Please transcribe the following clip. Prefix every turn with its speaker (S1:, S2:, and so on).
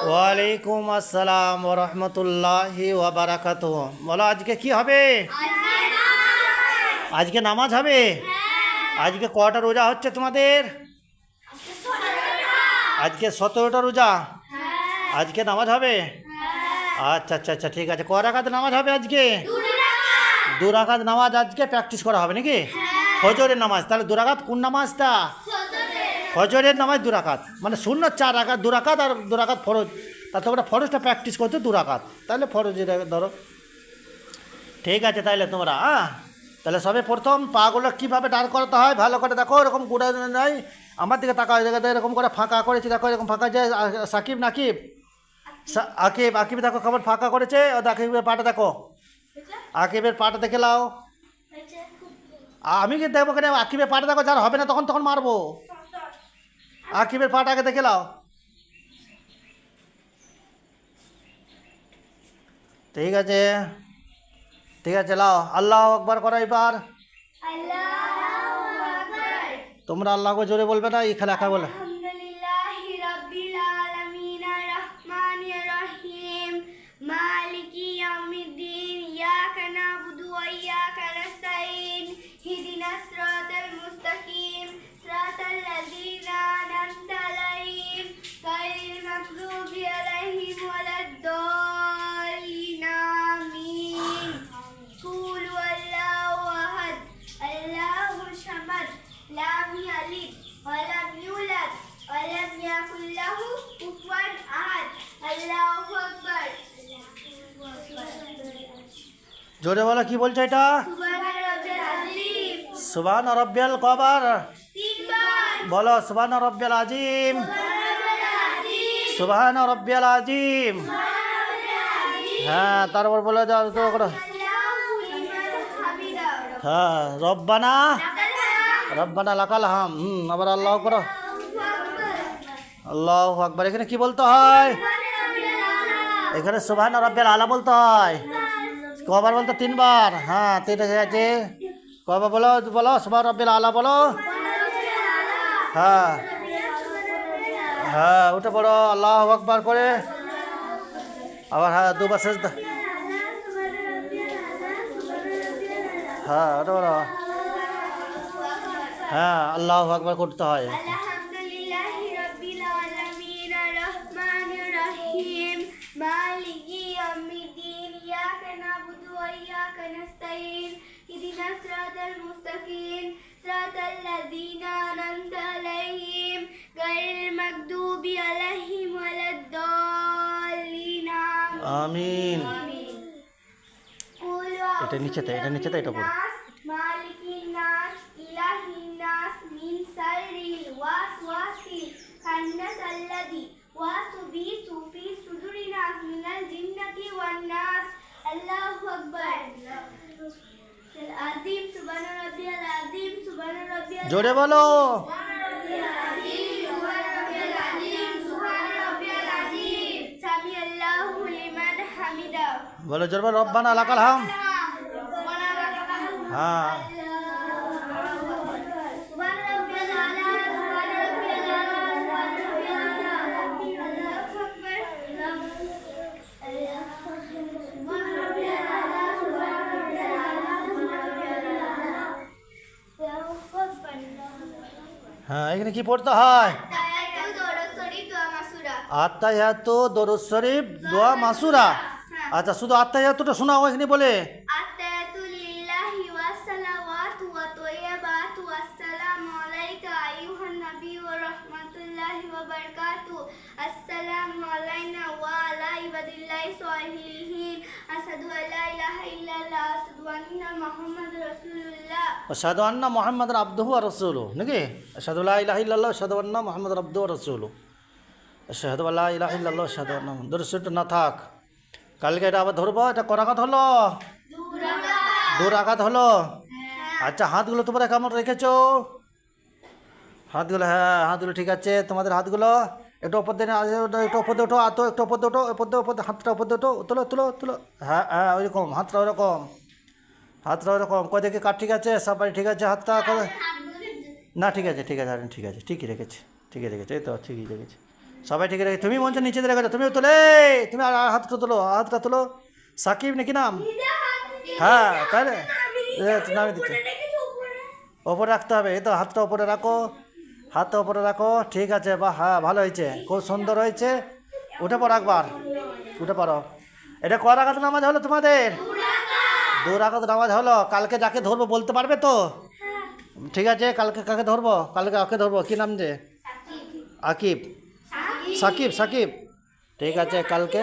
S1: ওয়ালাইকুম আসসালাম ওয়া রাহমাতুল্লাহি ওয়া বারাকাতুহু। বলো আজকে কি হবে? আজকে নামাজ হবে। আজকে কটা রোজা হচ্ছে তোমাদের? আজকে 17টা রোজা। আজকে নামাজ হবে। আচ্ছা আচ্ছা আচ্ছা, ঠিক আছে। ক রাকাত নামাজ হবে আজকে? 2 রাকাত নামাজ আজকে প্র্যাকটিস করা হবে নাকি? ফজরের নামাজ। তাহলে 2 রাকাত কোন নামাজটা? ফজরের নামাজ 2 রাকাত, মানে সুন্নত 4 রাকাত, 2 রাকাত আর 2 রাকাত ফরজ। তাহলে তোমরা ফরজটা প্র্যাকটিস করছো 2 রাকাত, তাহলে ফরজের ধরো। ঠিক আছে, তাহলে তোমরা তাহলে সবে প্রথম পাগুলো কীভাবে দাঁড় করাতে হয় ভালো করে দেখো। এরকম গুঁড়া নাই, আমার দিকে তাকাও, জায়গাতে এরকম করে ফাঁকা করেছি দেখো, এরকম ফাঁকা যে সাকিব নাকিব আকিব আকিব দেখো কেমন ফাঁকা করেছে। ও আকিবের পাটা দেখো, আকিবের পাটা দেখে লাও। আমি কি দেখবো কেন? আকিবের পাটা দেখো, যার হবে না তখন তখন মারবো। আকিবের পাটাকে দেখে লাও। ঠিক আছে ঠিক আছে, লাও। আল্লাহ আকবার করো এবার। তোমরা আল্লাহকে জোরে বলবে না, এখানে একা বলে।
S2: আলহামদুলিল্লাহি রাব্বিল আলামিন আর রহমানির রহিম মালিকি ইয়াউমিদ্দিন ইয়াকা না'বুদু ওয়া ইয়াকা নাস্তাঈন ইহদিনাস সিরাতাল মুস্তাকিম সিরাতাল লাযীনা আন'আমতা আলাইহিম গায়রিল মাগদুবি আলাইহিম ওয়ালাদ-দাল্লিন আমিন। কুল হুয়াল্লাহু আহাদ আল্লাহুস সামাদ লাম ইয়ালিদ ওয়ালাম ইউলাদ ওয়ালাম ইয়াকুল লাহু কুফুয়ান আহাদ। আল্লাহু আকবার।
S1: জোরে বলো, কি বলছো এটা?
S2: সুবহান রাব্বিল আযীম।
S1: সুবহান রাব্বিয়াল কবার।
S2: তিনবার।
S1: বলো সুবহান রাব্বিয়াল আযীম, সুবহান রাব্বিয়াল আযীম। হ্যাঁ, তারপর বলে দাও তো করো। হ্যাঁ, রব্বানা রব্বানা লাকাল হাম। আবার আল্লাহ করো। আল্লাহু আকবার। এখানে কি বলতে হয়? এখানে সুবহান রাব্বিয়াল আলা বলতে হয়। কবার বলতে? 3বার। হ্যাঁ, ঠিক আছে। কবার বলো? বলো সুবহান রাব্বিয়াল আলা বলো। হ্যাঁ হ্যাঁ, উঠে পড়ো আল্লাহু আকবার করে। আবার হ্যাঁ, 2বার সেজদা। হ্যাঁ, উঠে পড়ো। হ্যাঁ, আল্লাহু আকবার করতে হয়।
S2: আলহামদুলিল্লাহি রাব্বিল আলামিন আর রহমানির রহিম মালিকি ইয়াউমিদ্দিন ইয়াকা না'বুদু ওয়া ইয়াকা নাস্তাঈন ইহদিনাস সিরাতাল মুস্তাকিম সিরাতাল লাযীনা আন'আমতা আলাইহিম গায়রিল মাগদুবি আলাইহিম ওয়ালাদ-দাল্লিন
S1: আমিন।
S2: আমিন।
S1: এটা নিচেতে, এটা নিচেতে, এটা পড়ো।
S2: মালিকিন নাস ইলাহিন নাস মিন শাররিল ওয়াসওয়াসিল খান্নাস আল্লাযী ওয়াসবিসু ফি সুদুরিন নাস মিনাল জিন্নাতি ওয়ান নাস। আল্লাহু আকবার। আযীম সুবহান রাব্বিয়াল আযীম সুবহান রাব্বিয়াল
S1: জোরে বলো।
S2: সুবহান রাব্বিয়াল আযীম সুবহান রাব্বিয়াল আযীম সামি আল্লাহু লিমান হামিদা।
S1: বলো জোরে বলো, রব্বানা লাকাল হাম। হ্যাঁ, হ্যাঁ, এখানে কি পড়তে হয়? আত্তাহিয়াতু দরুদ শরীফ দোয়া মাসুরা। আচ্ছা, শুধু আত্তাহিয়াতুটা শোনাও এখানে বলে।
S2: আত্তাহিয়াতু লিল্লাহি ওয়াস সালাওয়াতু ওয়া তাইয়্যিবাতু আসসালামু আলাইকা আইয়ুহান নাবিয়্যু ওয়া রাহমাতুল্লাহি ওয়া বারাকাতুহু। আসসালামু আলাইনা ওয়া আলা ইবাদিল্লাহি সালিহিন। আশহাদু আল্লা ইলাহা ইল্লাল্লাহ আশহাদু আন্না মুহাম্মাদুর রাসূলুল্লাহ।
S1: আশহাদু আন্না মুহাম্মাদান আবদুহু ওয়া রাসূলুহু নাকি? আশহাদু লা ইলাহা ইল্লাল্লাহ আশহাদু আন্না মুহাম্মাদান আবদুহু ওয়া রাসূলুহু। আশহাদু আল্লা ইলাহা ইল্লাল্লাহ আশহাদু আন্না দরুদ শরীফটা না থাক। কালকে এটা আবার ধরবো। এটা ক রাকাত হলো? 2 রাকাত হলো। আচ্ছা, হাতগুলো তোমরা কেমন রেখেছো? হাতগুলো, হ্যাঁ হাতগুলো ঠিক আছে। তোমাদের হাতগুলো একটু ওপর দিয়ে, একটু ওপর দিয়ে ওঠো। একটু ওপর দিয়ে ওঠো, ওপর দিয়ে হাতটা ওপর দিয়ে ওঠো। তুলো তুলো তুলো। হ্যাঁ হ্যাঁ, ওইরকম হাতটা ওইরকম, হাতটা ওইরকম। কয় দেখি কাট ঠিক আছে? সবাই ঠিক আছে? হাতটা না, ঠিক আছে ঠিক আছে, ঠিক আছে, ঠিকই রেখেছে, ঠিকই রেখেছে। এই তো ঠিকই রেখেছে। সবাই ঠিক রেখে তুমি মঞ্চ নিচে দিয়ে রেখেছো, তুমিও তোলে, তুমি আর হাতটা তোলো, হাতটা তোলো। সাকিব নাকি নাম? হ্যাঁ তাহলে নামে দিতে ওপরে রাখতে হবে, এই তো হাতটা ওপরে রাখো, হাতটা ওপরে রাখো, ঠিক আছে, বাহ, হ্যাঁ ভালো হয়েছে, খুব সুন্দর হয়েছে। উঠে পড়ো একবার, উঠে পড়ো। এটা ক রাকাত নামাজ হলো তোমাদের? 2 রাকাত নামাজ হলো। কালকে যাকে ধরবো বলতে পারবে তো? ঠিক আছে, কালকে কাকে ধরবো? কালকে ওকে ধরবো, কি নাম যে? আকিব, সাকিব, সাকিব, ঠিক আছে কালকে